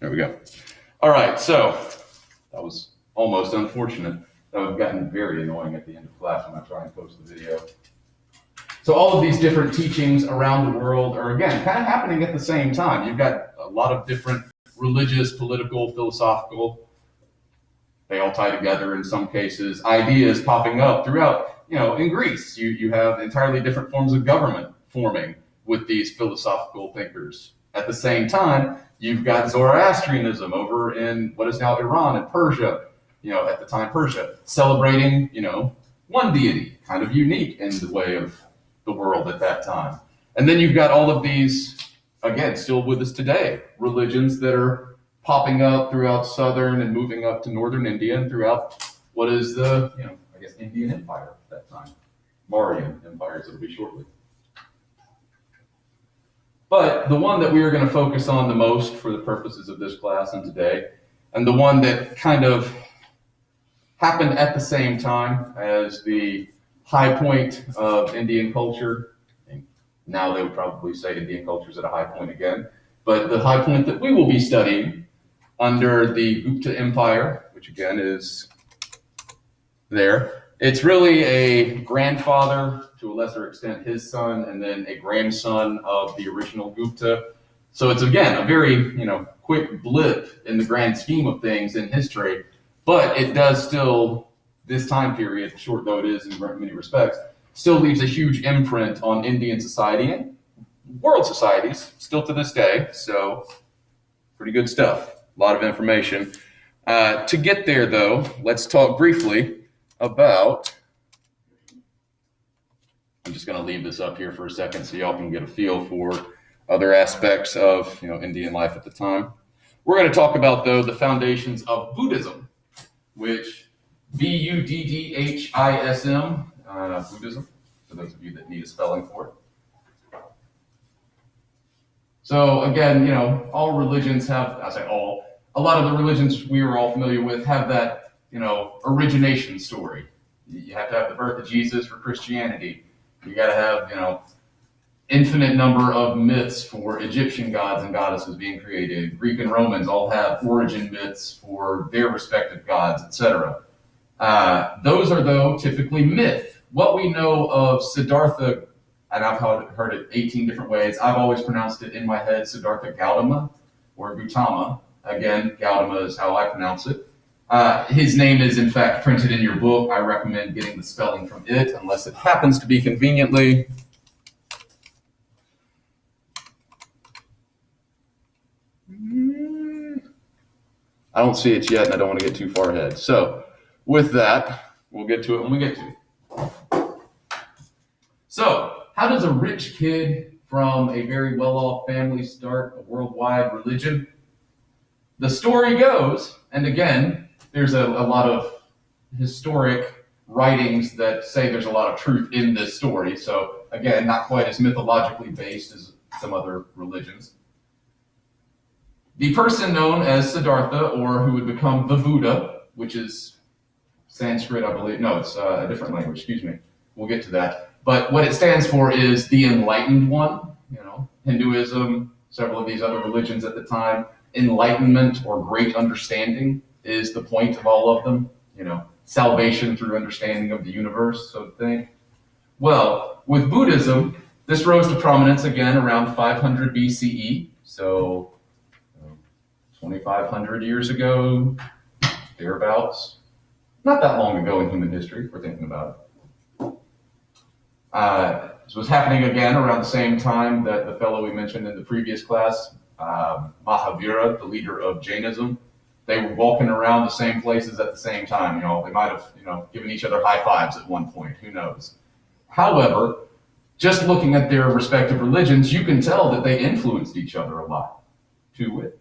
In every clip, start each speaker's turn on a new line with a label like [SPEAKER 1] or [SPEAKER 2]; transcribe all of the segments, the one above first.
[SPEAKER 1] There we go. All right, so that was almost unfortunate. That would have gotten very annoying at the end of class when I try and post the video. So all of these different teachings around the world are, again, kind of happening at the same time. You've got a lot of different religious, political, philosophical, they all tie together in some cases, ideas popping up throughout. In Greece, you have entirely different forms of government forming with these philosophical thinkers. At the same time, you've got Zoroastrianism over in what is now Iran and Persia, at the time Persia, celebrating, one deity, kind of unique in the way of the world at that time. And then you've got all of these, again, still with us today, religions that are popping up throughout southern and moving up to northern India and throughout what is the, Indian Empire at that time. Mauryan empires, it'll be shortly. But the one that we are going to focus on the most for the purposes of this class and today, and the one that kind of happened at the same time as the high point of Indian culture, and now they would probably say Indian culture is at a high point again, but the high point that we will be studying under the Gupta Empire, which again is there. It's really a grandfather, to a lesser extent his son, and then a grandson of the original Gupta. So it's, again, a very quick blip in the grand scheme of things in history, but it does still, this time period, short though it is in many respects, still leaves a huge imprint on Indian society and world societies, still to this day. So pretty good stuff, a lot of information. To get there though, let's talk briefly about, I'm just going to leave this up here for a second so y'all can get a feel for other aspects of Indian life at the time. We're going to talk about, though, the foundations of Buddhism, which Buddhism, Buddhism, for those of you that need a spelling for it. So again, all religions have, I say all, a lot of the religions we are all familiar with have that origination story. You have to have the birth of Jesus for Christianity. You got to have, infinite number of myths for Egyptian gods and goddesses being created. Greek and Romans all have origin myths for their respective gods, etc. Those are, though, typically myth. What we know of Siddhartha, and I've heard it 18 different ways. I've always pronounced it in my head Siddhartha Gautama or Gautama. Again, Gautama is how I pronounce it. His name is, in fact, printed in your book. I recommend getting the spelling from it, unless it happens to be conveniently. I don't see it yet, and I don't want to get too far ahead. So, with that, we'll get to it when we get to it. So, how does a rich kid from a very well-off family start a worldwide religion? The story goes, and again, there's a lot of historic writings that say there's a lot of truth in this story. So again, not quite as mythologically based as some other religions. The person known as Siddhartha, or who would become the Buddha, which is Sanskrit, I believe. No, it's a different language, excuse me. We'll get to that. But what it stands for is the enlightened one. Hinduism, several of these other religions at the time. Enlightenment or great understanding is the point of all of them, salvation through understanding of the universe, so to think. Well, with Buddhism, this rose to prominence again around 500 BCE, so 2,500 years ago, thereabouts. Not that long ago in human history, if we're thinking about it. This was happening again around the same time that the fellow we mentioned in the previous class, Mahavira, the leader of Jainism, they were walking around the same places at the same time. They might have, given each other high fives at one point. Who knows? However, just looking at their respective religions, you can tell that they influenced each other a lot. To wit.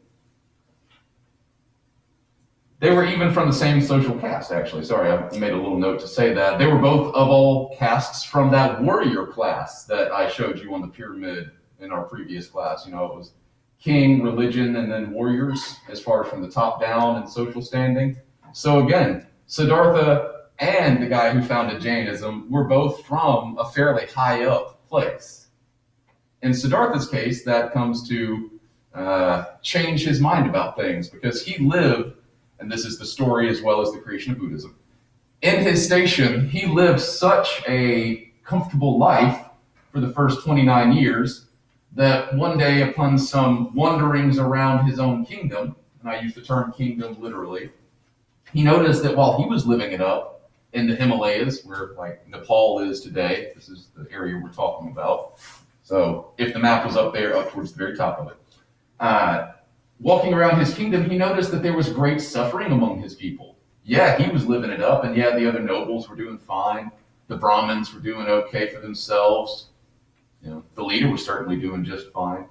[SPEAKER 1] They were even from the same social caste, actually. Sorry, I made a little note to say that. They were both of all castes from that warrior class that I showed you on the pyramid in our previous class. It was king, religion, and then warriors, as far as from the top down and social standing. So again, Siddhartha and the guy who founded Jainism were both from a fairly high up place. In Siddhartha's case, that comes to change his mind about things, because he lived, and this is the story as well as the creation of Buddhism, in his station, he lived such a comfortable life for the first 29 years that one day, upon some wanderings around his own kingdom, and I use the term kingdom literally, he noticed that while he was living it up in the Himalayas, where like Nepal is today, this is the area we're talking about. So if the map was up there, up towards the very top of it, walking around his kingdom, he noticed that there was great suffering among his people. Yeah, he was living it up, and yeah, the other nobles were doing fine. The Brahmins were doing okay for themselves. The leader was certainly doing just fine.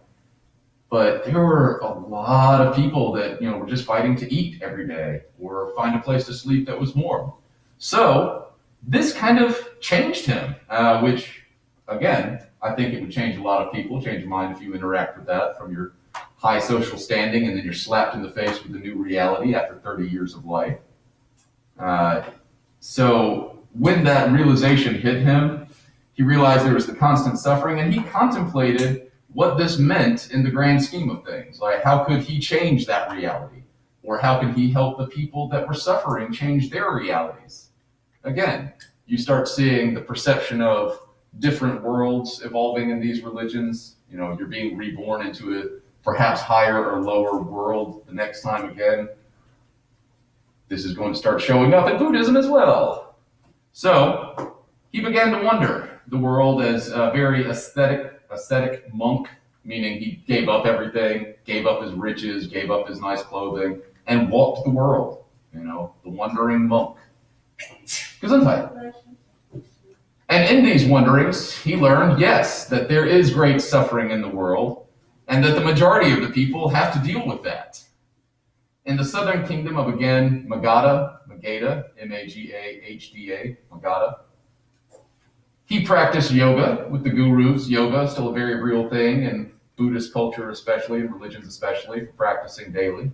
[SPEAKER 1] But there were a lot of people that, were just fighting to eat every day or find a place to sleep that was warm. So this kind of changed him, which, again, I think it would change a lot of people, change your mind if you interact with that from your high social standing, and then you're slapped in the face with a new reality after 30 years of life. So when that realization hit him, he realized there was the constant suffering, and he contemplated what this meant in the grand scheme of things. Like, how could he change that reality? Or how could he help the people that were suffering change their realities? Again, you start seeing the perception of different worlds evolving in these religions. You're being reborn into a perhaps higher or lower world the next time again. This is going to start showing up in Buddhism as well. So he began to wonder the world as a very ascetic monk, meaning he gave up everything, gave up his riches, gave up his nice clothing, and walked the world. The wandering monk. Gesundheit. And in these wanderings, he learned, yes, that there is great suffering in the world, and that the majority of the people have to deal with that. In the southern kingdom of, again, Magadha, Maghda, Magadha, he practiced yoga with the gurus. Yoga is still a very real thing in Buddhist culture especially, and religions especially, for practicing daily,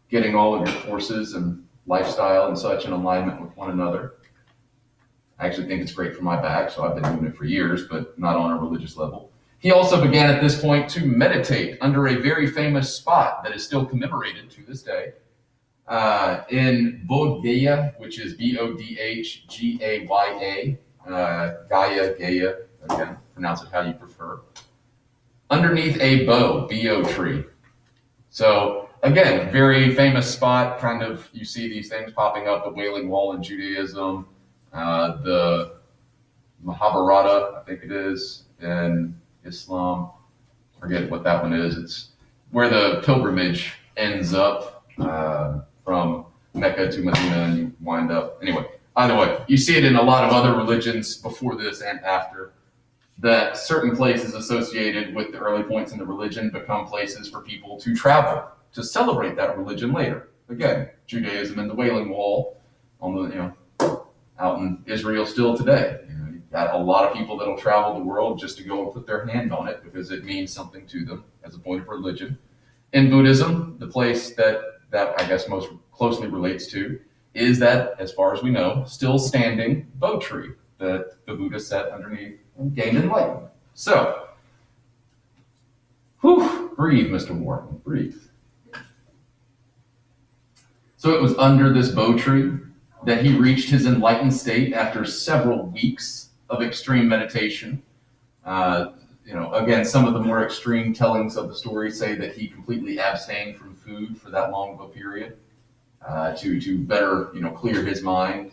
[SPEAKER 1] getting all of your forces and lifestyle and such in alignment with one another. I actually think it's great for my back, so I've been doing it for years, but not on a religious level. He also began at this point to meditate under a very famous spot that is still commemorated to this day in Bodh Gaya, which is Bodhgaya, Gaya, again, pronounce it how you prefer, underneath a bo tree. So again, very famous spot, kind of, you see these things popping up, the Wailing Wall in Judaism, the Mahabharata, I think it is, in Islam. Forget what that one is. It's where the pilgrimage ends up from Mecca to Medina, and you wind up. Anyway, either way, you see it in a lot of other religions before this and after, that certain places associated with the early points in the religion become places for people to travel to celebrate that religion later. Again, Judaism and the Wailing Wall on the, out in Israel still today. You've got a lot of people that'll travel the world just to go and put their hand on it because it means something to them as a point of religion. In Buddhism, the place that I guess most closely relates to is that, as far as we know, still standing Bo tree that the Buddha sat underneath and gained enlightenment. So, breathe, Mr. Morton, breathe. So it was under this Bo tree that he reached his enlightened state after several weeks of extreme meditation. Again, some of the more extreme tellings of the story say that he completely abstained from food for that long of a period to better, clear his mind.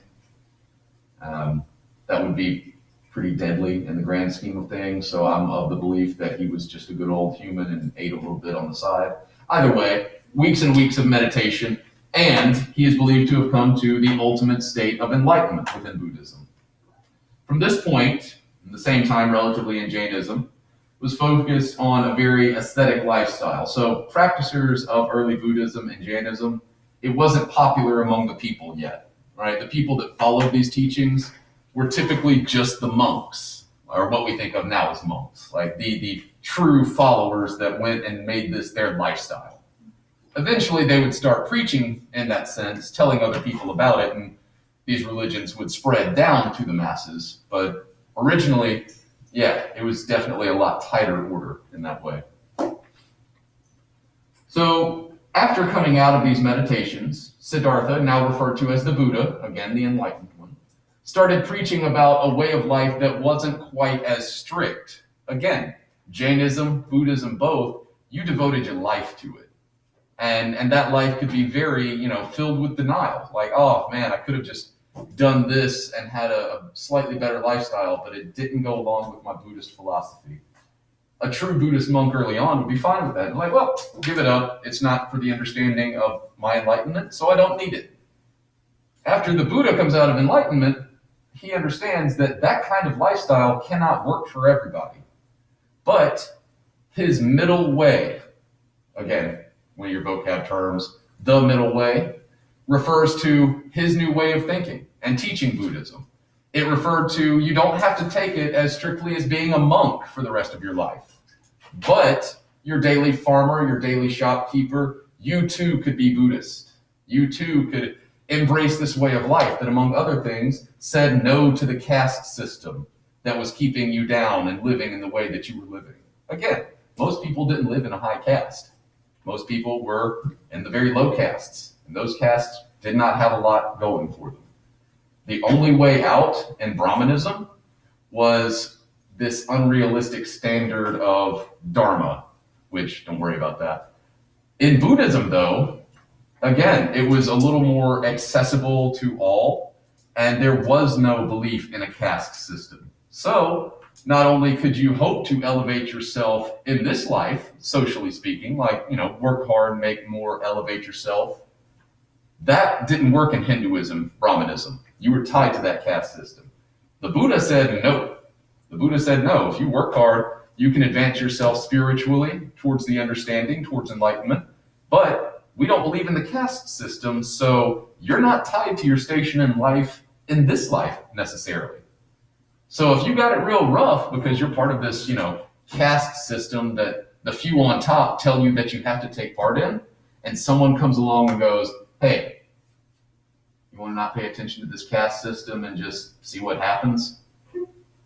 [SPEAKER 1] That would be pretty deadly in the grand scheme of things. So I'm of the belief that he was just a good old human and ate a little bit on the side. Either way, weeks and weeks of meditation, and he is believed to have come to the ultimate state of enlightenment within Buddhism. From this point, at the same time relatively in Jainism, was focused on a very ascetic lifestyle. So practitioners of early Buddhism and Jainism, it wasn't popular among the people yet, right? The people that followed these teachings were typically just the monks, or what we think of now as monks, like the true followers that went and made this their lifestyle. Eventually, they would start preaching in that sense, telling other people about it, and these religions would spread down to the masses. But originally, yeah, it was definitely a lot tighter order in that way. So after coming out of these meditations, Siddhartha, now referred to as the Buddha, again the enlightened one, started preaching about a way of life that wasn't quite as strict. Again, Jainism, Buddhism, both, you devoted your life to it. And that life could be very, filled with denial. Like, oh man, I could have just done this and had a slightly better lifestyle, but it didn't go along with my Buddhist philosophy. A true Buddhist monk early on would be fine with that. And like, well, give it up. It's not for the understanding of my enlightenment, so I don't need it. After the Buddha comes out of enlightenment, he understands that that kind of lifestyle cannot work for everybody. But his middle way, again, one of your vocab terms, the middle way, refers to his new way of thinking and teaching Buddhism. It referred to, you don't have to take it as strictly as being a monk for the rest of your life. But your daily farmer, your daily shopkeeper, you too could be Buddhist. You too could embrace this way of life that, among other things, said no to the caste system that was keeping you down and living in the way that you were living. Again, most people didn't live in a high caste. Most people were in the very low castes, and those castes did not have a lot going for them. The only way out in Brahmanism was this unrealistic standard of dharma, which, don't worry about that. In Buddhism, though, again, it was a little more accessible to all, and there was no belief in a caste system. So, not only could you hope to elevate yourself in this life, socially speaking, like, work hard, make more, elevate yourself. That didn't work in Hinduism, Brahmanism. You were tied to that caste system. The Buddha said no. The Buddha said no. If you work hard, you can advance yourself spiritually towards the understanding, towards enlightenment. But we don't believe in the caste system, so you're not tied to your station in life in this life necessarily. So if you got it real rough because you're part of this, caste system that the few on top tell you that you have to take part in, and someone comes along and goes, hey, you want to not pay attention to this caste system and just see what happens?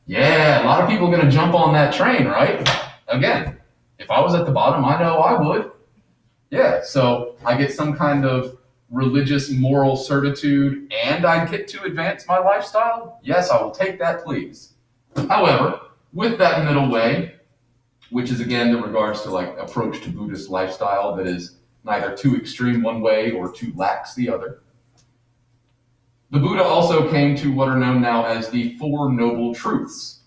[SPEAKER 1] Yeah, a lot of people are going to jump on that train, right? Again, if I was at the bottom, I know I would. Yeah, so I get some kind of religious moral certitude and I get to advance my lifestyle? Yes, I will take that, please. However, with that middle way, which is again in regards to like approach to Buddhist lifestyle that is neither too extreme one way or too lax the other, the Buddha also came to what are known now as the Four Noble Truths,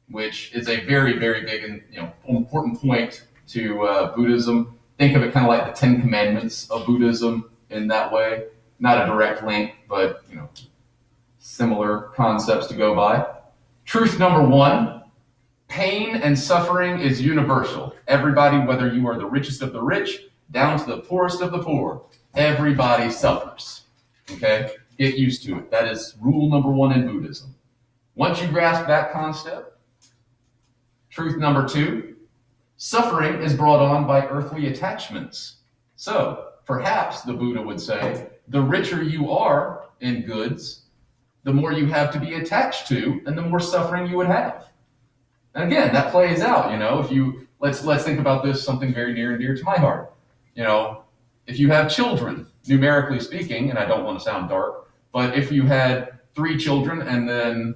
[SPEAKER 1] which is a very, very big and important point to Buddhism. Think of it kind of like the Ten Commandments of Buddhism in that way. Not a direct link, but similar concepts to go by. Truth number one, pain and suffering is universal. Everybody, whether you are the richest of the rich, down to the poorest of the poor, everybody suffers. Okay? Get used to it. That is rule number one in Buddhism. Once you grasp that concept, truth number two, suffering is brought on by earthly attachments. So, perhaps the Buddha would say, the richer you are in goods, the more you have to be attached to, and the more suffering you would have. And again, that plays out, if you, let's think about this, something very near and dear to my heart. If you have children, numerically speaking, and I don't want to sound dark, but if you had 3 children and then,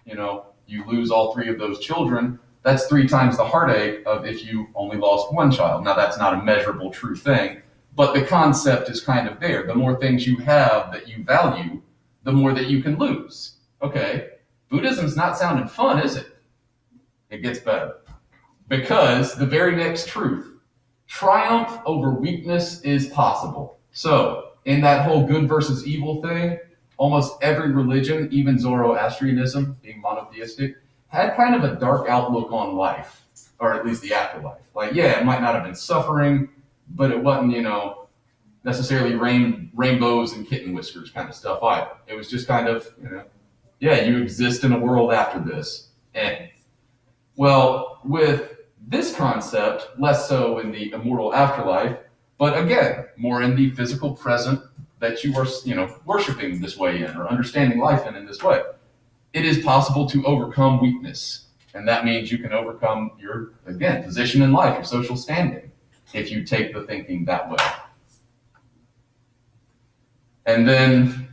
[SPEAKER 1] you lose all 3 of those children, that's 3 times the heartache of if you only lost 1 child. Now, that's not a measurable true thing, but the concept is kind of there. The more things you have that you value, the more that you can lose. Okay, Buddhism's not sounding fun, is it? It gets better. Because the very next truth, triumph over weakness is possible. So, in that whole good versus evil thing, almost every religion, even Zoroastrianism, being monotheistic, had kind of a dark outlook on life, or at least the afterlife. Like, yeah, it might not have been suffering, but it wasn't, necessarily rainbows and kitten whiskers kind of stuff either. It was just kind of, you exist in a world after this. Well, with this concept, less so in the immortal afterlife, but again, more in the physical present that you are, worshiping this way in or understanding life in this way. It is possible to overcome weakness. And that means you can overcome your, again, position in life, your social standing. if you take the thinking that way. And then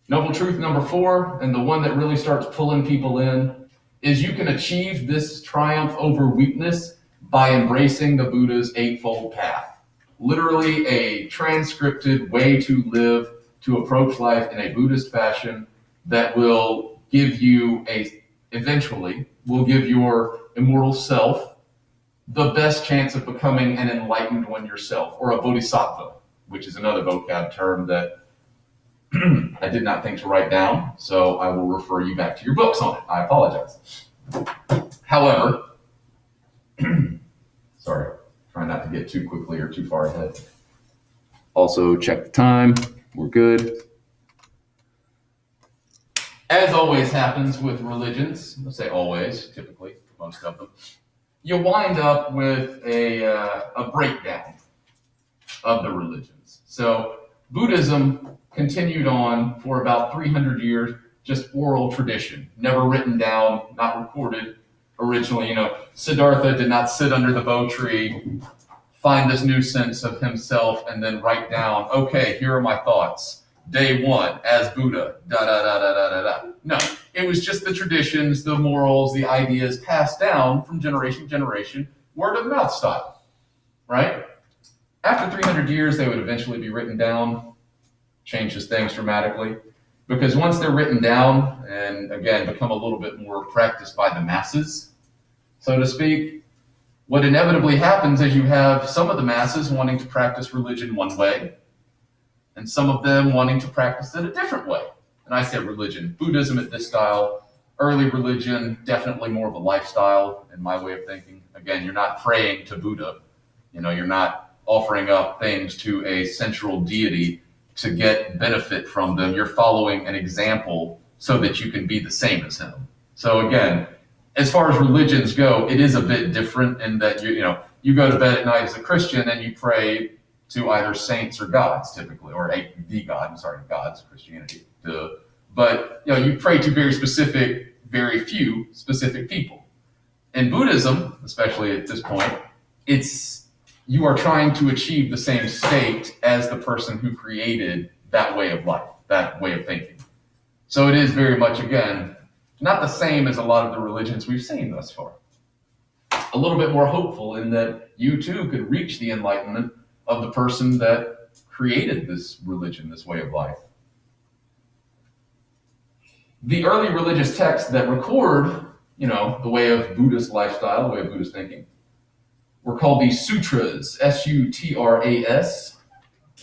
[SPEAKER 1] noble truth number 4, and the one that really starts pulling people in, is you can achieve this triumph over weakness by embracing the Buddha's Eightfold Path. Literally a transcripted way to live, to approach life in a Buddhist fashion that will give you eventually will give your immortal self the best chance of becoming an enlightened one yourself, or a bodhisattva, which is another vocab term that I did not think to write down, so I will refer you back to your books on it. I apologize. However, sorry, trying not to get too quickly or too far ahead. Also, check the time. We're good. As always happens with religions, let's say always, typically, most of them, you wind up with a breakdown of the religions. So Buddhism continued on for about 300 years, just oral tradition, never written down, not recorded originally. Siddhartha did not sit under the bo tree, find this new sense of himself, and then write down, okay, here are my thoughts. Day 1, as Buddha, da-da-da-da-da-da-da. No, it was just the traditions, the morals, the ideas passed down from generation to generation, word of mouth style, right? After 300 years, they would eventually be written down, changes things dramatically, because once they're written down, and again, become a little bit more practiced by the masses, so to speak, what inevitably happens is you have some of the masses wanting to practice religion one way, and some of them wanting to practice it a different way. And I say religion, Buddhism at this style, early religion, definitely more of a lifestyle in my way of thinking. Again, you're not praying to Buddha. You're not offering up things to a central deity to get benefit from them. You're following an example so that you can be the same as him. So again, as far as religions go, it is a bit different in that you go to bed at night as a Christian and you pray to either saints or gods, typically, or gods, Christianity. But you pray to very few specific people. In Buddhism, especially at this point, you are trying to achieve the same state as the person who created that way of life, that way of thinking. So it is very much, again, not the same as a lot of the religions we've seen thus far. A little bit more hopeful in that you too could reach the enlightenment of the person that created this religion, this way of life. The early religious texts that record, the way of Buddhist lifestyle, the way of Buddhist thinking, were called the sutras, S-U-T-R-A-S.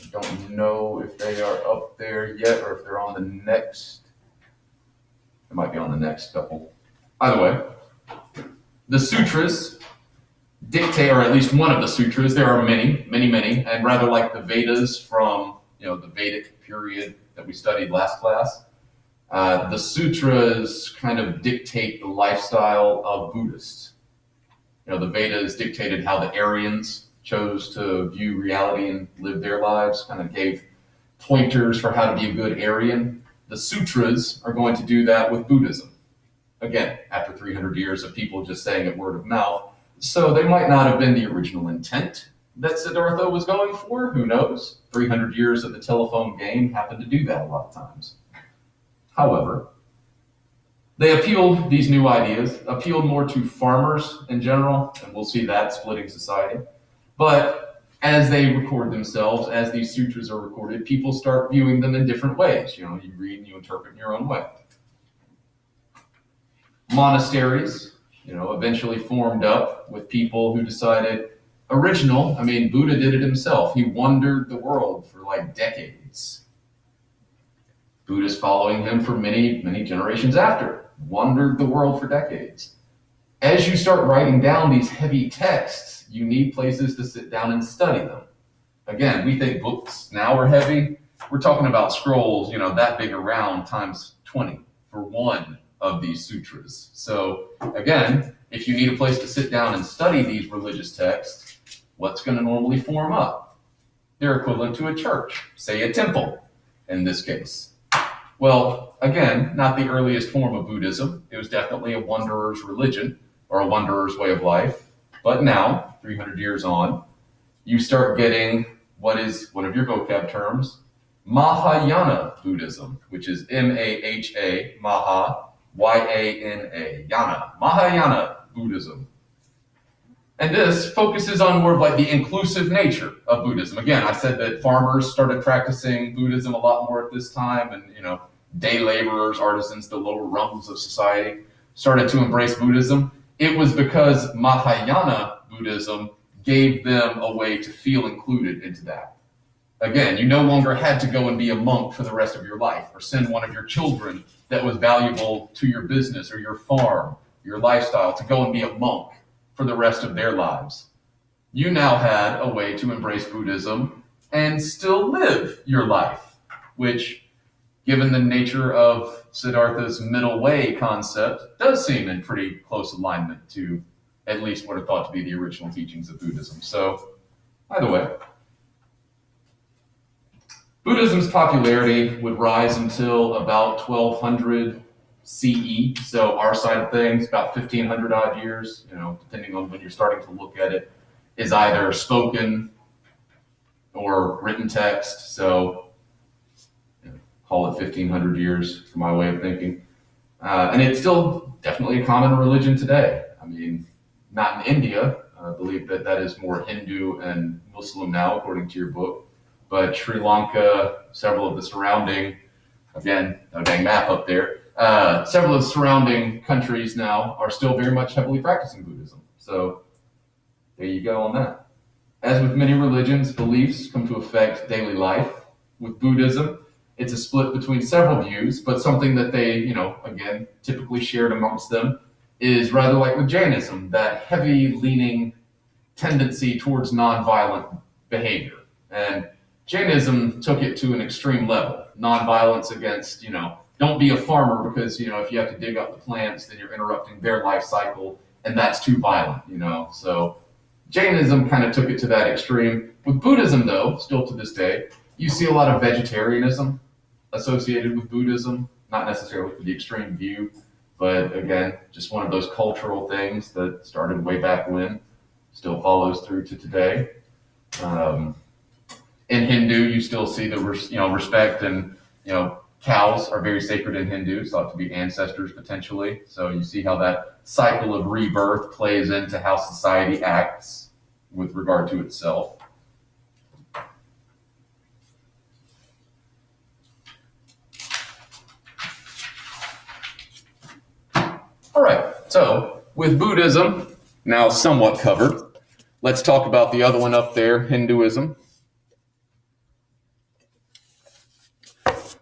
[SPEAKER 1] I don't know if they are up there yet or if they're on the next. It might be on the next couple. Either way, the sutras dictate, or at least one of the sutras, there are many, and rather like the Vedas from the Vedic period that we studied last class, the sutras kind of dictate the lifestyle of Buddhists. The Vedas dictated how the Aryans chose to view reality and live their lives, kind of gave pointers for how to be a good Aryan. The sutras are going to do that with Buddhism. Again, after 300 years of people just saying it word of mouth, so they might not have been the original intent that Siddhartha was going for. Who knows? 300 years of the telephone game happened to do that a lot of times. However, these new ideas appealed more to farmers in general, and we'll see that splitting society. But as they record themselves, as these sutras are recorded, people start viewing them in different ways. You read and you interpret in your own way. Monasteries, eventually formed up with people who decided, Buddha did it himself. He wandered the world for decades. Buddhists following him for many, many generations after, wandered the world for decades. As you start writing down these heavy texts, you need places to sit down and study them. Again, we think books now are heavy. We're talking about scrolls, that big around times 20 for one of these sutras. So again, if you need a place to sit down and study these religious texts, what's going to normally form up? They're equivalent to a church, say a temple in this case. Well, again, not the earliest form of Buddhism. It was definitely a wanderer's religion or a wanderer's way of life. But now, 300 years on, you start getting what is one of your vocab terms, Mahayana Buddhism, which is M-A-H-A, Maha, Y-A-N-A, Yana, Mahayana Buddhism. And this focuses on more of like the inclusive nature of Buddhism. Again, I said that farmers started practicing Buddhism a lot more at this time, and day laborers, artisans, the lower rungs of society started to embrace Buddhism. It was because Mahayana Buddhism gave them a way to feel included into that. Again, you no longer had to go and be a monk for the rest of your life, or send one of your children that was valuable to your business or your farm, your lifestyle, to go and be a monk for the rest of their lives. You now had a way to embrace Buddhism and still live your life, which, given the nature of Siddhartha's middle way concept, does seem in pretty close alignment to at least what are thought to be the original teachings of Buddhism. So, either way, Buddhism's popularity would rise until about 1200 CE, so our side of things, about 1500 odd years, depending on when you're starting to look at it, is either spoken or written text, so call it 1500 years for my way of thinking. And it's still definitely a common religion today. I mean, not in India. I believe that is more Hindu and Muslim now, according to your book. But Sri Lanka, several of the surrounding, again, no dang map up there, several of the surrounding countries now are still very much heavily practicing Buddhism. So there you go on that. As with many religions, beliefs come to affect daily life. With Buddhism, it's a split between several views, but something that they, again, typically shared amongst them is rather like with Jainism, that heavy leaning tendency towards nonviolent behavior. And Jainism took it to an extreme level. Nonviolence against, don't be a farmer because, if you have to dig up the plants, then you're interrupting their life cycle, and that's too violent, So Jainism kind of took it to that extreme. With Buddhism, though, still to this day, you see a lot of vegetarianism associated with Buddhism, not necessarily with the extreme view, but again, just one of those cultural things that started way back when, still follows through to today. In Hindu, you still see the respect, and cows are very sacred in Hindu, thought to be ancestors potentially. So you see how that cycle of rebirth plays into how society acts with regard to itself. All right, so with Buddhism now somewhat covered, let's talk about the other one up there, Hinduism.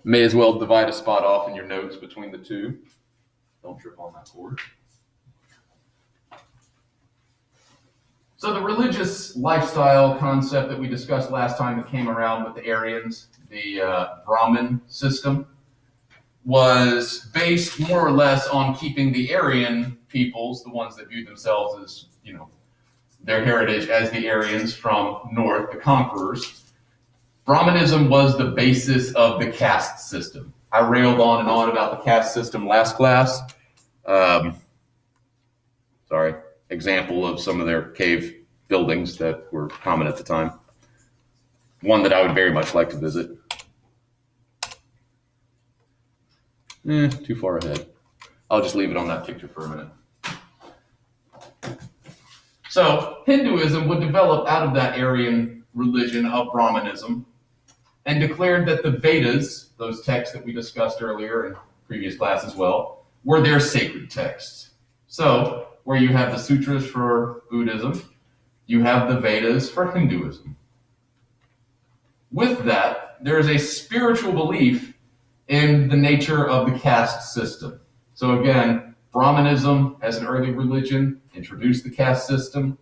[SPEAKER 1] May as well divide a spot off in your notes between the two. Don't trip on that cord. So the religious lifestyle concept that we discussed last time that came around with the Aryans, the Brahmin system, was based more or less on keeping the Aryan peoples, the ones that viewed themselves as, their heritage as the Aryans from north, the conquerors. Brahmanism was the basis of the caste system. I railed on and on about the caste system last class. Example of some of their cave buildings that were common at the time. One that I would very much like to visit. Too far ahead. I'll just leave it on that picture for a minute. So Hinduism would develop out of that Aryan religion of Brahmanism and declared that the Vedas, those texts that we discussed earlier in previous class as well, were their sacred texts. So where you have the sutras for Buddhism, you have the Vedas for Hinduism. With that, there is a spiritual belief in the nature of the caste system. So again, Brahmanism as an early religion introduced the caste system.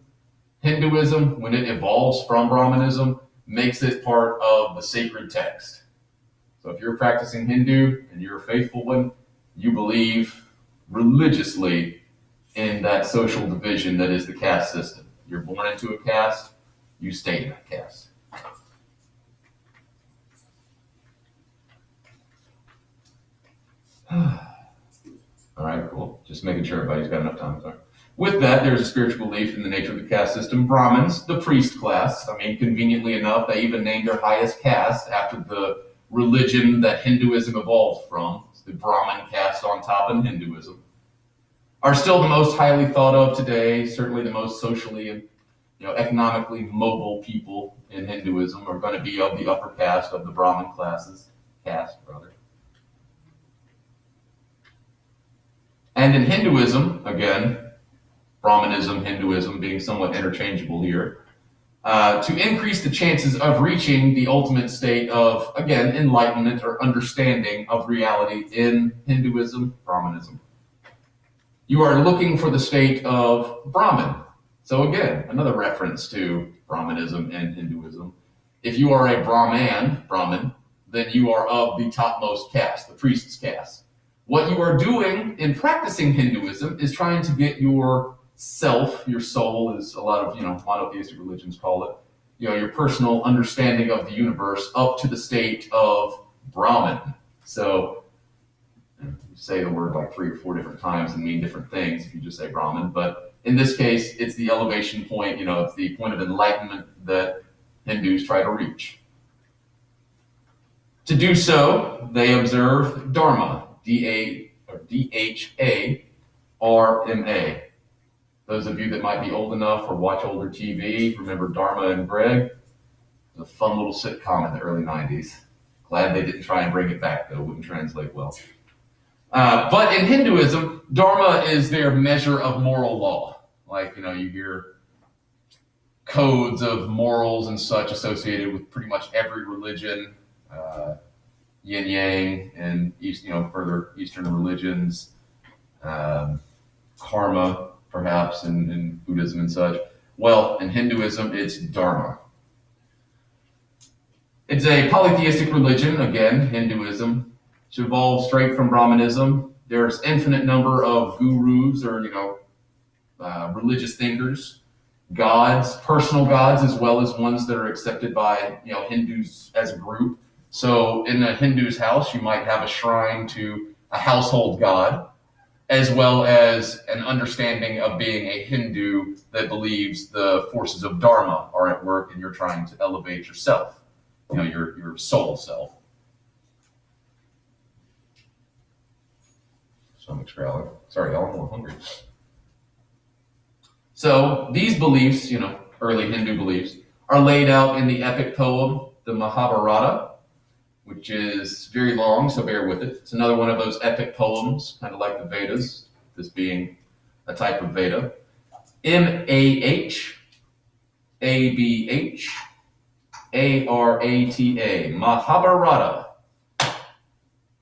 [SPEAKER 1] Hinduism, when it evolves from Brahmanism, makes it part of the sacred text. So if you're practicing Hindu and you're a faithful one, you believe religiously in that social division that is the caste system. You're born into a caste, you stay in that caste. All right, cool. Just making sure everybody's got enough time. Sorry. With that, there's a spiritual belief in the nature of the caste system. Brahmins, the priest class. I mean, conveniently enough, they even named their highest caste after the religion that Hinduism evolved from. It's the Brahmin caste on top in Hinduism. Are still the most highly thought of today, certainly the most socially and economically mobile people in Hinduism are going to be of the upper caste of the Brahmin caste. And in Hinduism, again, Brahmanism, Hinduism being somewhat interchangeable here, to increase the chances of reaching the ultimate state of, again, enlightenment or understanding of reality in Hinduism, Brahmanism. You are looking for the state of Brahman. So again, another reference to Brahmanism and Hinduism. If you are a Brahman, then you are of the topmost caste, the priest's caste. What you are doing in practicing Hinduism is trying to get your self, your soul, as a lot of monotheistic religions call it, your personal understanding of the universe up to the state of Brahman. So you say the word like 3 or 4 different times and mean different things if you just say Brahman, but in this case, it's the elevation point, it's the point of enlightenment that Hindus try to reach. To do so, they observe Dharma, D-H-A-R-M-A. Those of you that might be old enough or watch older TV, remember Dharma and Greg? It was a fun little sitcom in the early 90s. Glad they didn't try and bring it back, though. It wouldn't translate well. But in Hinduism, Dharma is their measure of moral law. Like, you hear codes of morals and such associated with pretty much every religion, yin yang, and further Eastern religions, karma, perhaps, in Buddhism and such. Well, in Hinduism, it's Dharma. It's a polytheistic religion, again, Hinduism. It's evolved straight from Brahmanism. There's infinite number of gurus or, religious thinkers, gods, personal gods, as well as ones that are accepted by, Hindus as a group. So in a Hindu's house, you might have a shrine to a household god, as well as an understanding of being a Hindu that believes the forces of Dharma are at work and you're trying to elevate yourself, your soul self. Stomach's growling. Sorry, y'all, I'm a little hungry. So these beliefs, early Hindu beliefs, are laid out in the epic poem, the Mahabharata, which is very long, so bear with it. It's another one of those epic poems, kind of like the Vedas, this being a type of Veda. Mahabharata, Mahabharata.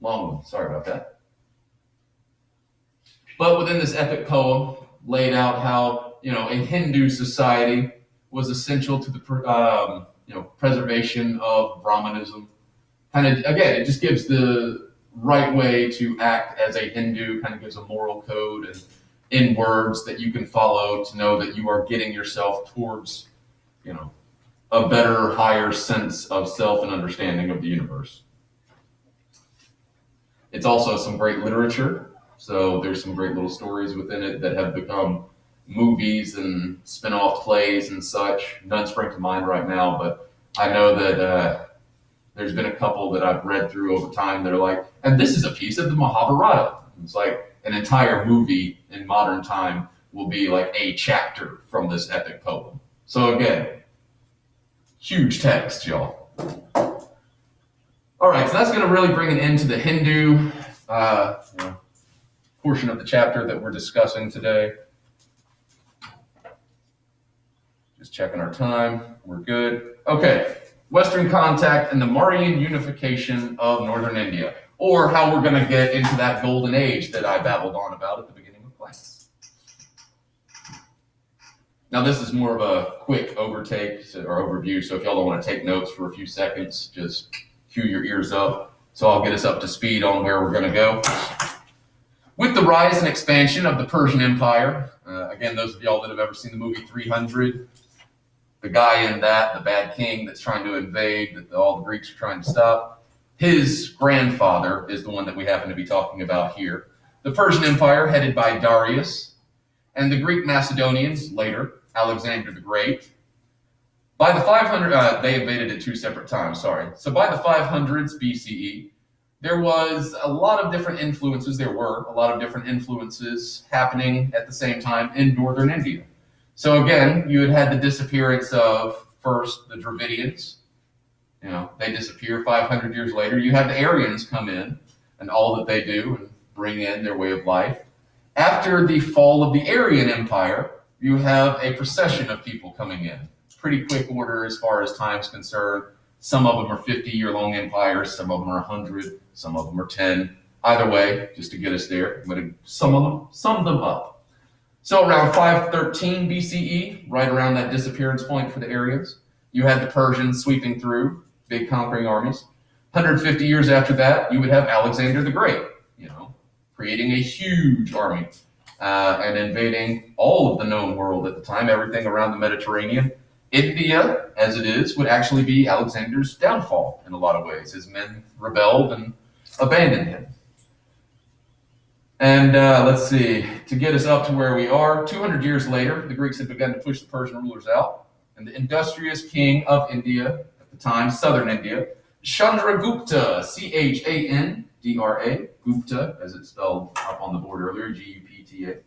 [SPEAKER 1] Long one, sorry about that. But within this epic poem, laid out how, a Hindu society was essential to the, preservation of Brahmanism. Kind of, again, it just gives the right way to act as a Hindu, kind of gives a moral code and in words that you can follow to know that you are getting yourself towards, a better, higher sense of self and understanding of the universe. It's also some great literature. So there's some great little stories within it that have become movies and spin-off plays and such. None spring to mind right now, but I know that there's been a couple that I've read through over time that are like, and this is a piece of the Mahabharata. It's like an entire movie in modern time will be like a chapter from this epic poem. So again, huge text, y'all. All right, so that's going to really bring an end to the Hindu portion of the chapter that we're discussing today. Just checking our time. We're good. Okay. Western contact and the Mauryan unification of northern India, or how we're going to get into that golden age that I babbled on about at the beginning of class. Now, this is more of a quick overview, so if y'all don't want to take notes for a few seconds, just cue your ears up. So I'll get us up to speed on where we're going to go. With the rise and expansion of the Persian Empire, again, those of y'all that have ever seen the movie 300, the guy in that, the bad king that's trying to invade, that all the Greeks are trying to stop, his grandfather is the one that we happen to be talking about here. The Persian Empire, headed by Darius, and the Greek Macedonians, later, Alexander the Great. By the 500, they invaded at two separate times, sorry. So by the 500s BCE, there was a lot of different influences. There were a lot of different influences happening at the same time in northern India. So again, you had the disappearance of first the Dravidians. They disappear 500 years later. You have the Aryans come in and all that they do and bring in their way of life. After the fall of the Aryan Empire, you have a procession of people coming in. Pretty quick order as far as time's concerned. Some of them are 50-year-long empires, some of them are 100, some of them are 10. Either way, just to get us there, I'm going to sum them up. So around 513 BCE, right around that disappearance point for the Aryans, you had the Persians sweeping through, big conquering armies. 150 years after that, you would have Alexander the Great, creating a huge army and invading all of the known world at the time, everything around the Mediterranean. India, as it is, would actually be Alexander's downfall in a lot of ways. His men rebelled and abandoned him. And let's see, to get us up to where we are, 200 years later, the Greeks had begun to push the Persian rulers out, and the industrious king of India, at the time, southern India, Chandragupta, Chandra, Gupta, as it's spelled up on the board earlier, Gupta,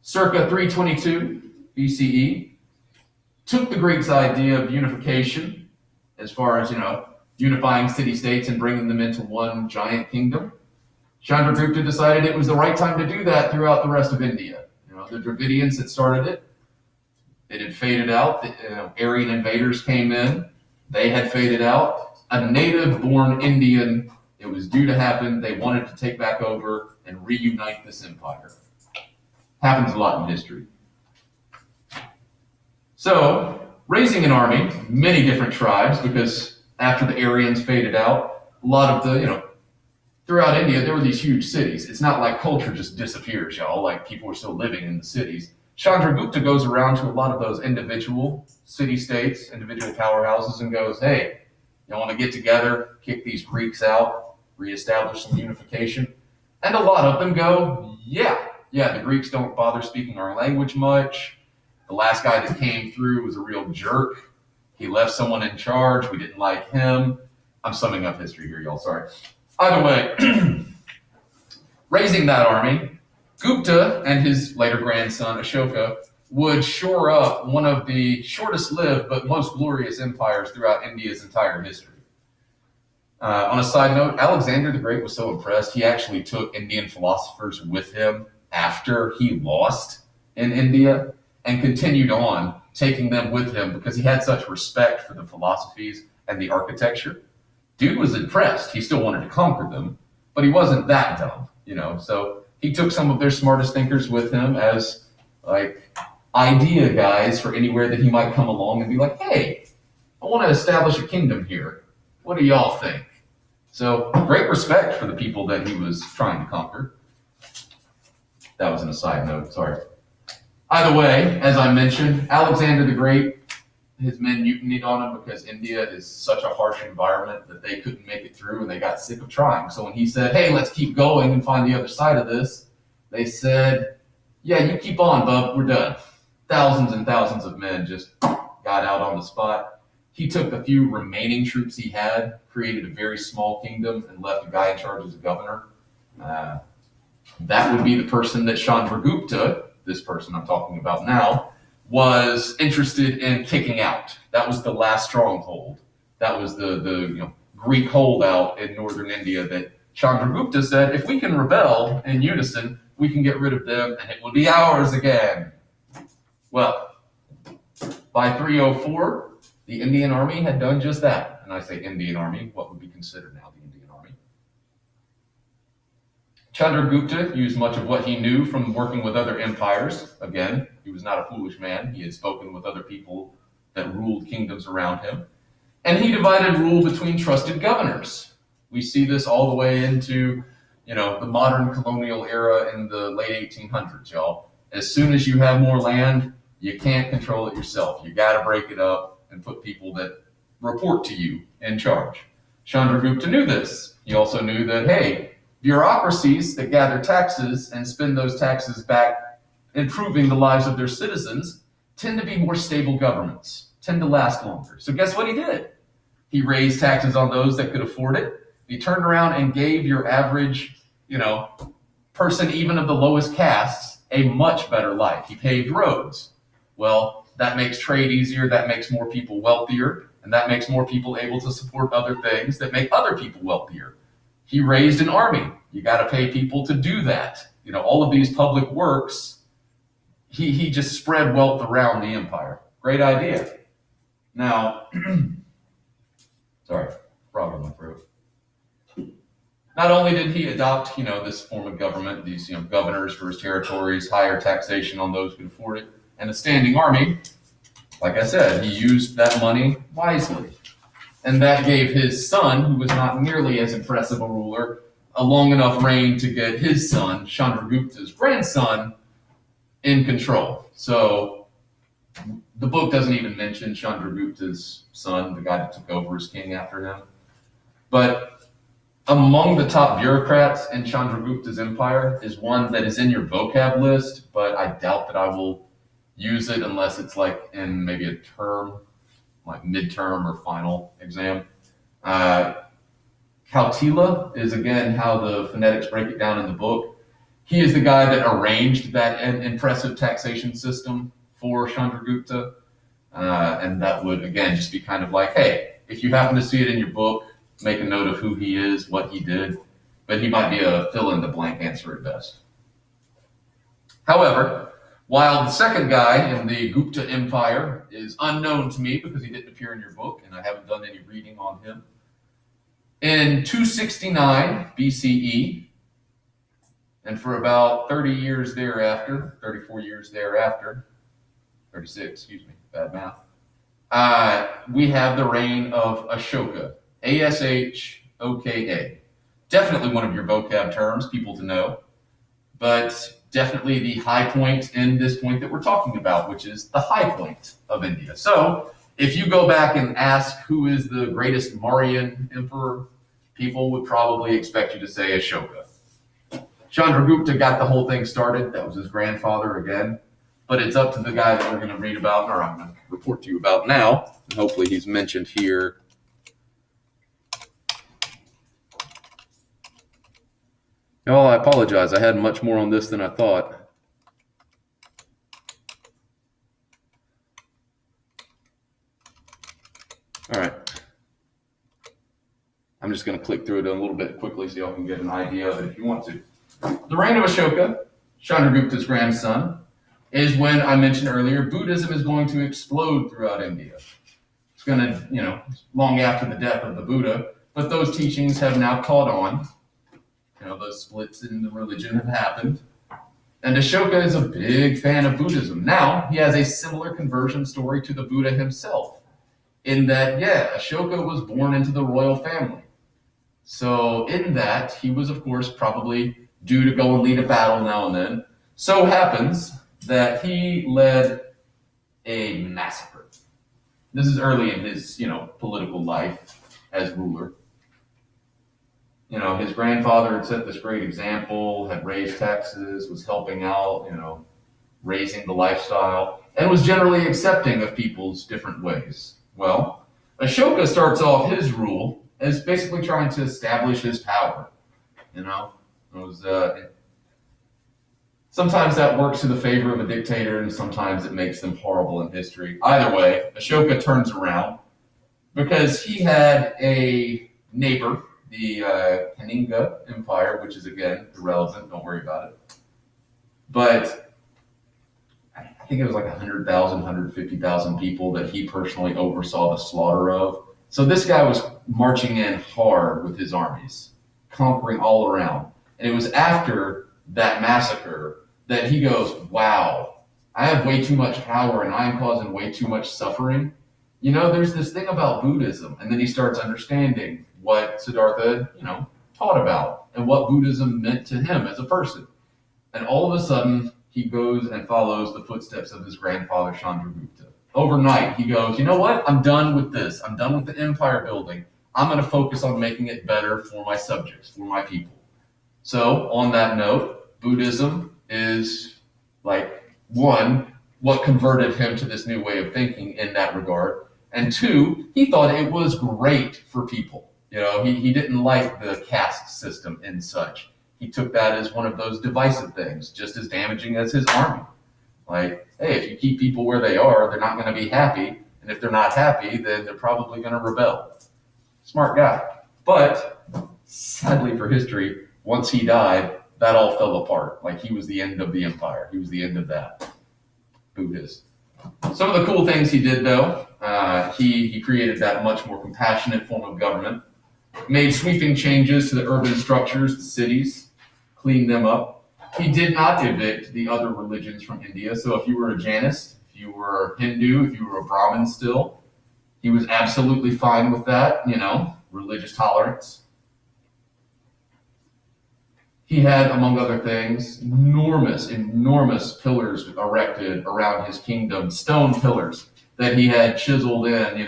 [SPEAKER 1] circa 322 BCE, took the Greeks' idea of unification, as far as, unifying city-states and bringing them into one giant kingdom. Chandragupta decided it was the right time to do that throughout the rest of India. The Dravidians had started it. It had faded out. The Aryan invaders came in. They had faded out. A native-born Indian, it was due to happen. They wanted to take back over and reunite this empire. Happens a lot in history. So, raising an army, many different tribes, because after the Aryans faded out, a lot of the, throughout India, there were these huge cities. It's not like culture just disappears, y'all, like people were still living in the cities. Chandragupta goes around to a lot of those individual city-states, individual powerhouses, and goes, hey, y'all want to get together, kick these Greeks out, reestablish some unification? And a lot of them go, yeah, the Greeks don't bother speaking our language much. The last guy that came through was a real jerk. He left someone in charge. We didn't like him. I'm summing up history here, y'all, sorry. Either way, raising that army, Gupta and his later grandson, Ashoka, would shore up one of the shortest-lived but most glorious empires throughout India's entire history. On a side note, Alexander the Great was so impressed, he actually took Indian philosophers with him after he lost in India and continued on taking them with him because he had such respect for the philosophies and the architecture. Dude was impressed. He still wanted to conquer them, but he wasn't that dumb, So he took some of their smartest thinkers with him as idea guys for anywhere that he might come along and be like, hey, I want to establish a kingdom here. What do y'all think? So great respect for the people that he was trying to conquer. That was an aside note, sorry. Either way, as I mentioned, Alexander the Great, his men mutinied on him because India is such a harsh environment that they couldn't make it through and they got sick of trying. So when he said, hey, let's keep going and find the other side of this, they said, yeah, you keep on, bub, we're done. Thousands and thousands of men just got out on the spot. He took the few remaining troops he had, created a very small kingdom, and left a guy in charge as a governor. That would be the person that Chandragupta, this person I'm talking about now, was interested in kicking out. That was the last stronghold. That was the Greek holdout in northern India that Chandragupta said, if we can rebel in unison, we can get rid of them and it will be ours again. Well, by 304, the Indian army had done just that. And I say Indian army, what would be considered now the Indian army. Chandragupta used much of what he knew from working with other empires. Again, he was not a foolish man. He had spoken with other people that ruled kingdoms around him. And he divided rule between trusted governors. We see this all the way into, the modern colonial era in the late 1800s, y'all. As soon as you have more land, you can't control it yourself. You got to break it up and put people that report to you in charge. Chandragupta knew this. He also knew that, hey, bureaucracies that gather taxes and spend those taxes back improving the lives of their citizens tend to be more stable governments, tend to last longer. So guess what he did? He raised taxes on those that could afford it. He turned around and gave your average, person, even of the lowest castes, a much better life. He paved roads. Well, that makes trade easier, that makes more people wealthier, and that makes more people able to support other things that make other people wealthier. He raised an army. You got to pay people to do that. All of these public works, he just spread wealth around the empire. Great idea. Now, sorry, frog in my throat. Not only did he adopt, this form of government, these, governors for his territories, higher taxation on those who could afford it, and a standing army, like I said, he used that money wisely. And that gave his son, who was not nearly as impressive a ruler, a long enough reign to get his son, Chandragupta's grandson, in control. So the book doesn't even mention Chandragupta's son, the guy that took over as king after him. But among the top bureaucrats in Chandragupta's empire is one that is in your vocab list, but I doubt that I will use it unless it's like in maybe a term, like midterm or final exam. Kautila is, again, how the phonetics break it down in the book. He is the guy that arranged that impressive taxation system for Chandragupta. And that would, again, just be kind of like, hey, if you happen to see it in your book, make a note of who he is, what he did. But he might be a fill-in-the-blank answer at best. However, while the second guy in the Gupta Empire is unknown to me because he didn't appear in your book, and I haven't done any reading on him, in 269 BCE, and for about 30 years thereafter, 34 years thereafter, 36, excuse me, bad math, we have the reign of Ashoka, Ashoka. Definitely one of your vocab terms, people to know, but definitely the high point in this point that we're talking about, which is the high point of India. So if you go back and ask who is the greatest Mauryan emperor, people would probably expect you to say Ashoka. Chandragupta got the whole thing started. That was his grandfather again. But it's up to the guy that we're going to read about, or I'm going to report to you about now. And hopefully he's mentioned here. Oh, I apologize. I had much more on this than I thought. All right. I'm just going to click through it a little bit quickly so y'all can get an idea of it if you want to. The reign of Ashoka, Chandragupta's grandson, is when I mentioned earlier, Buddhism is going to explode throughout India. It's going to, long after the death of the Buddha, but those teachings have now caught on. Those splits in the religion have happened. And Ashoka is a big fan of Buddhism. Now, he has a similar conversion story to the Buddha himself, in that, Ashoka was born into the royal family. So in that, he was, of course, probably due to go and lead a battle now and then. So happens that he led a massacre. This is early in his, political life as ruler. His grandfather had set this great example, had raised taxes, was helping out, raising the lifestyle, and was generally accepting of people's different ways. Well, Ashoka starts off his rule as basically trying to establish his power. Sometimes that works to the favor of a dictator, and sometimes it makes them horrible in history. Either way, Ashoka turns around because he had a neighbor, the Kaninga Empire, which is, again, irrelevant. Don't worry about it. But I think it was like 100,000, 150,000 people that he personally oversaw the slaughter of. So this guy was marching in hard with his armies, conquering all around. And it was after that massacre that he goes, wow, I have way too much power and I am causing way too much suffering. There's this thing about Buddhism. And then he starts understanding what Siddhartha, taught about and what Buddhism meant to him as a person. And all of a sudden, he goes and follows the footsteps of his grandfather, Chandragupta. Overnight, he goes, you know what? I'm done with this. I'm done with the empire building. I'm going to focus on making it better for my subjects, for my people. So, on that note, Buddhism is like one, what converted him to this new way of thinking in that regard, and two, he thought it was great for people. He didn't like the caste system and such. He took that as one of those divisive things, just as damaging as his army. Like, hey, if you keep people where they are, they're not going to be happy. And if they're not happy, then they're probably going to rebel. Smart guy. But sadly for history, once he died, that all fell apart. Like, he was the end of the empire. He was the end of that. Buddhist. Some of the cool things he did, though, he created that much more compassionate form of government, made sweeping changes to the urban structures, the cities, cleaned them up. He did not evict the other religions from India. So if you were a Jainist, if you were Hindu, if you were a Brahmin still, he was absolutely fine with that, religious tolerance. He had, among other things, enormous pillars erected around his kingdom, stone pillars that he had chiseled in,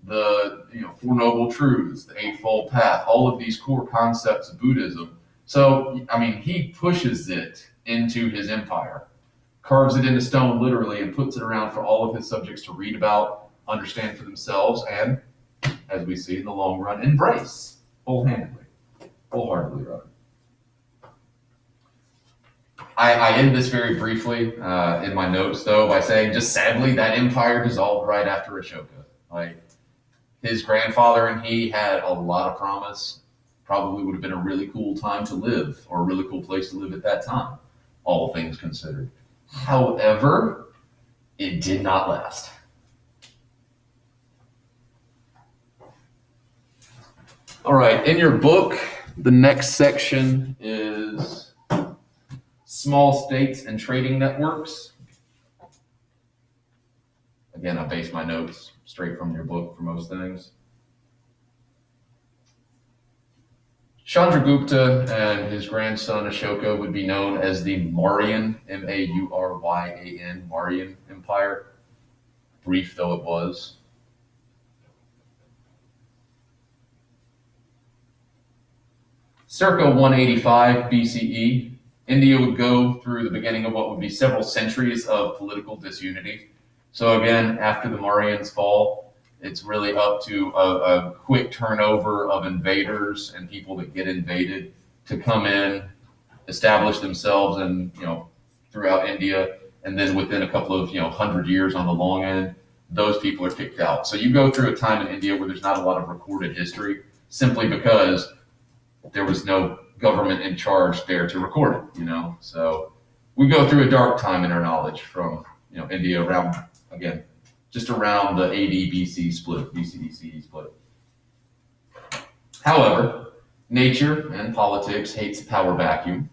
[SPEAKER 1] the Four Noble Truths, the Eightfold Path, all of these core concepts of Buddhism. So, he pushes it into his empire, carves it into stone literally, and puts it around for all of his subjects to read about, understand for themselves, and, as we see in the long run, embrace wholeheartedly, rather. I end this very briefly in my notes, though, by saying, just sadly, that empire dissolved right after Ashoka. Like, his grandfather and he had a lot of promise. Probably would have been a really cool time to live, or a really cool place to live at that time, all things considered. However, it did not last. All right, in your book, the next section is small states and trading networks. Again, I base my notes straight from your book for most things. Chandragupta and his grandson Ashoka would be known as the Mauryan, M-A-U-R-Y-A-N, Mauryan Empire, brief though it was. Circa 185 BCE, India would go through the beginning of what would be several centuries of political disunity. So again, after the Mauryans fall, it's really up to a quick turnover of invaders and people that get invaded to come in, establish themselves and throughout India, and then within a couple of 100 years on the long end, those people are kicked out. So you go through a time in India where there's not a lot of recorded history, simply because there was no government in charge there to record it. So we go through a dark time in our knowledge from India around, again, just around the AD BC split, BCE split. However, nature and politics hates a power vacuum,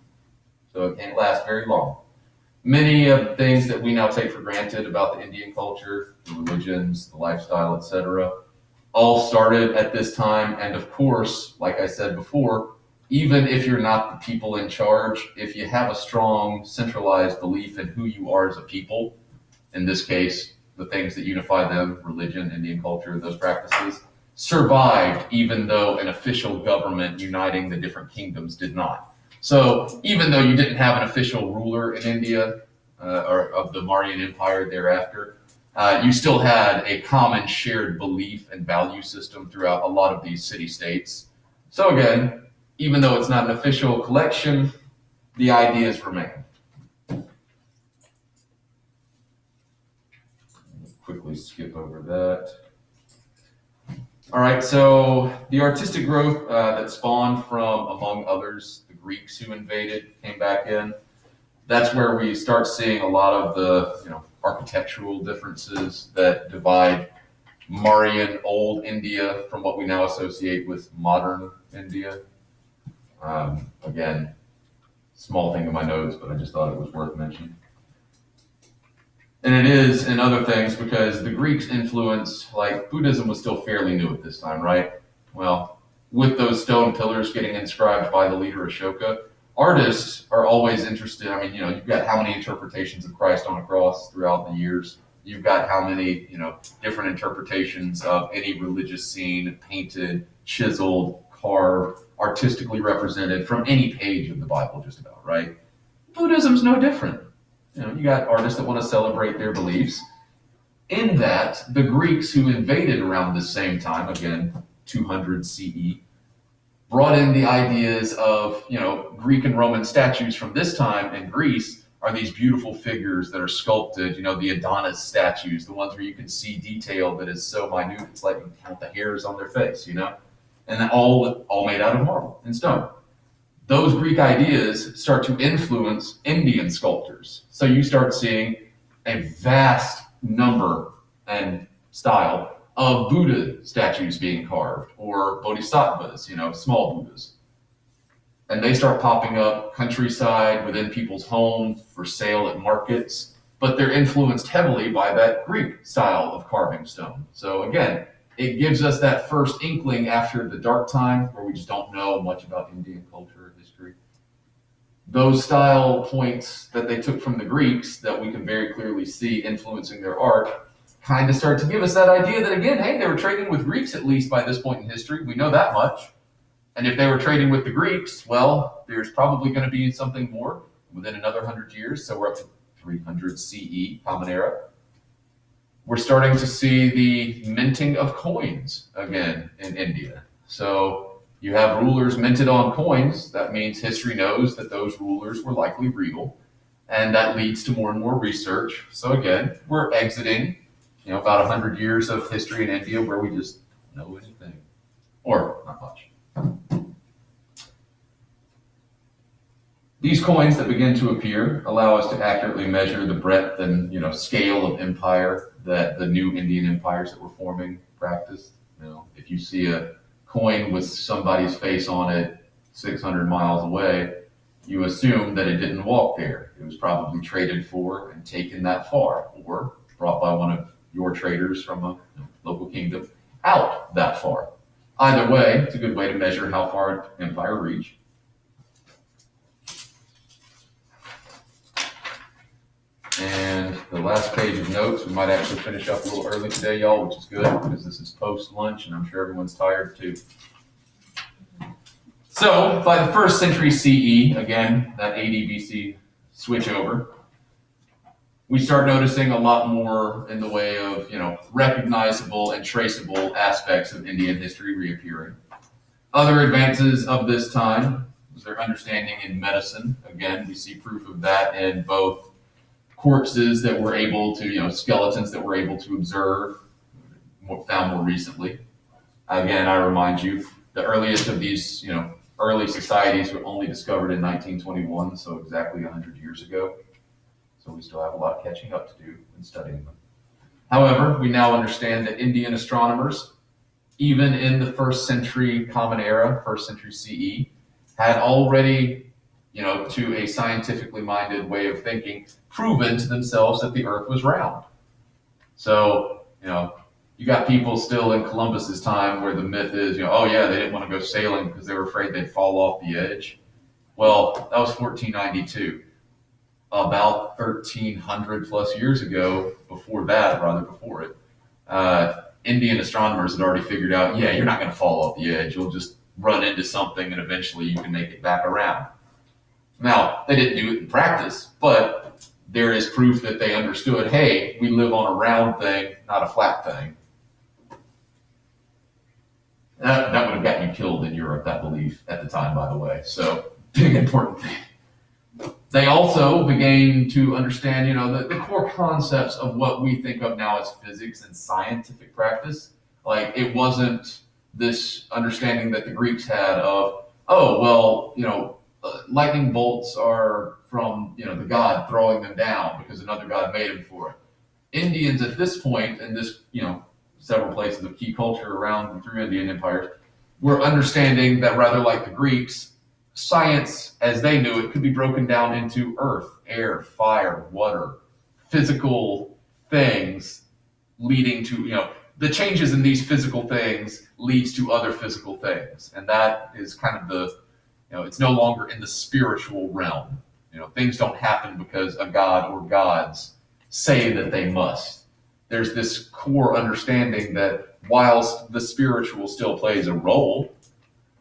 [SPEAKER 1] so it can't last very long. Many of the things that we now take for granted about the Indian culture, the religions, the lifestyle, etc., all started at this time. And of course, like I said before, even if you're not the people in charge, if you have a strong centralized belief in who you are as a people, in this case, the things that unify them, religion, Indian culture, those practices, survived even though an official government uniting the different kingdoms did not. So even though you didn't have an official ruler in India or of the Mauryan Empire thereafter, you still had a common shared belief and value system throughout a lot of these city-states. So again, even though it's not an official collection, the ideas remain. Quickly skip over that. All right, so the artistic growth that spawned from, among others, the Greeks who invaded, came back in. That's where we start seeing a lot of the architectural differences that divide Mauryan old India from what we now associate with modern India. Again, small thing in my notes, but I just thought it was worth mentioning. And it is in other things because the Greeks' influence, like Buddhism was still fairly new at this time, right? Well, with those stone pillars getting inscribed by the leader Ashoka, artists are always interested. You've got how many interpretations of Christ on a cross throughout the years. You've got how many, different interpretations of any religious scene painted, chiseled, carved, artistically represented from any page of the Bible, just about, right? Buddhism's no different. you got artists that want to celebrate their beliefs. In that, the Greeks who invaded around the same time, again, 200 CE, brought in the ideas of, Greek and Roman statues from this time in Greece are these beautiful figures that are sculpted, the Adonis statues, the ones where you can see detail that is so minute, it's like you can count the hairs on their face, and then all made out of marble and stone. Those Greek ideas start to influence Indian sculptors. So you start seeing a vast number and style of Buddha statues being carved, or bodhisattvas, small Buddhas. And they start popping up countryside within people's homes for sale at markets, but they're influenced heavily by that Greek style of carving stone. So again, it gives us that first inkling after the dark time where we just don't know much about Indian culture or history. Those style points that they took from the Greeks that we can very clearly see influencing their art kind of start to give us that idea that, again, hey, they were trading with Greeks at least by this point in history. We know that much. And if they were trading with the Greeks, well, there's probably going to be something more within another 100 years. So we're up to 300 CE, Common Era. We're starting to see the minting of coins again in India. So you have rulers minted on coins. That means history knows that those rulers were likely real. And that leads to more and more research. So again, we're exiting about 100 years of history in India where we just don't know anything, or not much. These coins that begin to appear allow us to accurately measure the breadth and scale of empire that the new Indian empires that were forming practiced. If you see a coin with somebody's face on it 600 miles away, you assume that it didn't walk there. It was probably traded for and taken that far, or brought by one of your traders from a local kingdom out that far. Either way, it's a good way to measure how far an empire reached. And the last page of notes, we might actually finish up a little early today, y'all, which is good because this is post-lunch and I'm sure everyone's tired too. So by the 1st century CE, again, that AD BC switch over, we start noticing a lot more in the way of, recognizable and traceable aspects of Indian history reappearing. Other advances of this time was their understanding in medicine. Again, we see proof of that in both corpses that were able to, skeletons that were able to observe, found more recently. Again, I remind you, the earliest of these, early societies were only discovered in 1921, so exactly 100 years ago. So we still have a lot of catching up to do in studying them. However, we now understand that Indian astronomers, even in the 1st century Common Era, 1st century CE, had already, to a scientifically minded way of thinking, proven to themselves that the Earth was round. So, you got people still in Columbus's time where the myth is, oh yeah, they didn't want to go sailing because they were afraid they'd fall off the edge. Well, that was 1492. About 1,300 plus years ago, before it, Indian astronomers had already figured out, yeah, you're not going to fall off the edge. You'll just run into something and eventually you can make it back around. Now, they didn't do it in practice, but there is proof that they understood, hey, we live on a round thing, not a flat thing. That would have gotten you killed in Europe, that belief at the time, by the way. So, big important thing. They also began to understand, the core concepts of what we think of now as physics and scientific practice. Like, it wasn't this understanding that the Greeks had of, lightning bolts are from, the god throwing them down because another god made them for it. Indians at this point, in this, several places of key culture around and through Indian empires, were understanding that rather like the Greeks, science, as they knew it, could be broken down into earth, air, fire, water, physical things leading to, the changes in these physical things leads to other physical things. And that is kind of the, it's no longer in the spiritual realm. Things don't happen because a god or gods say that they must. There's this core understanding that whilst the spiritual still plays a role,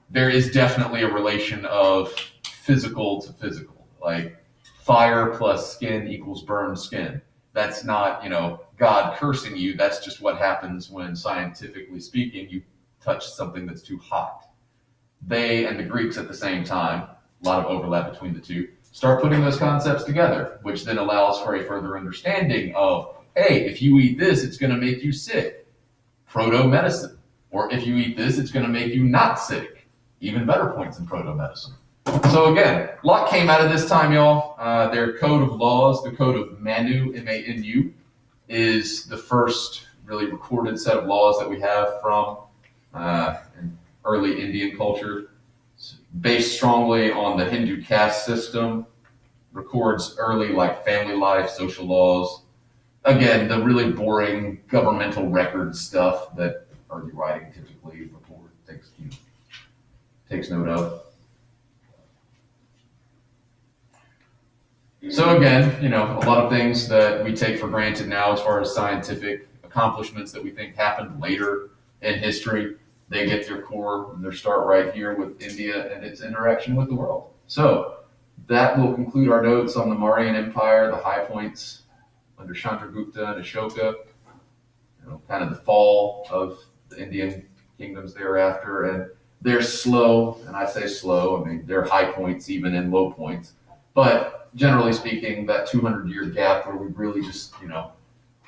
[SPEAKER 1] there is definitely a relation of physical to physical. Like fire plus skin equals burned skin. That's not, God cursing you. That's just what happens when, scientifically speaking, you touch something that's too hot. They and the Greeks at the same time, a lot of overlap between the two, start putting those concepts together, which then allows for a further understanding of, hey, if you eat this, it's going to make you sick. Proto-medicine. Or if you eat this, it's going to make you not sick. Even better points in proto-medicine. So again, a lot came out of this time, y'all. Their code of laws, the code of Manu, M-A-N-U, is the first really recorded set of laws that we have from early Indian culture. It's based strongly on the Hindu caste system, records early like family life, social laws. Again, the really boring governmental record stuff that early writing typically takes note of. So again, a lot of things that we take for granted now as far as scientific accomplishments that we think happened later in history, they get their core and their start right here with India and its interaction with the world. So that will conclude our notes on the Mauryan Empire, the high points under Chandragupta and Ashoka, kind of the fall of the Indian kingdoms thereafter. And they're slow, and I say slow, they're high points even and low points. But generally speaking, that 200-year gap where we really just,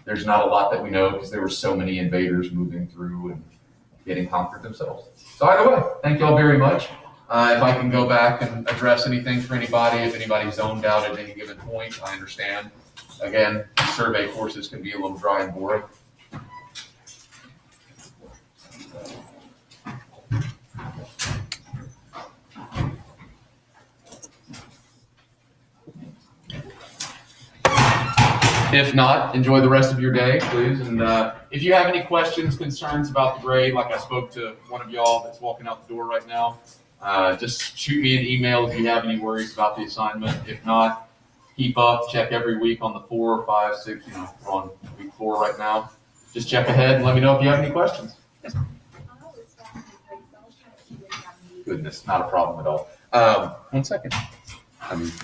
[SPEAKER 1] there's not a lot that we know because there were so many invaders moving through and getting conquered themselves. So either way, thank you all very much. If I can go back and address anything for anybody, if anybody's zoned out at any given point, I understand. Again, survey courses can be a little dry and boring. If not, enjoy the rest of your day, please. And if you have any questions, concerns about the grade, like I spoke to one of y'all that's walking out the door right now, just shoot me an email if you have any worries about the assignment. If not, keep up, check every week on the 4, 5, 6, we're on week 4 right now. Just check ahead and let me know if you have any questions. Goodness, not a problem at all. 1 second.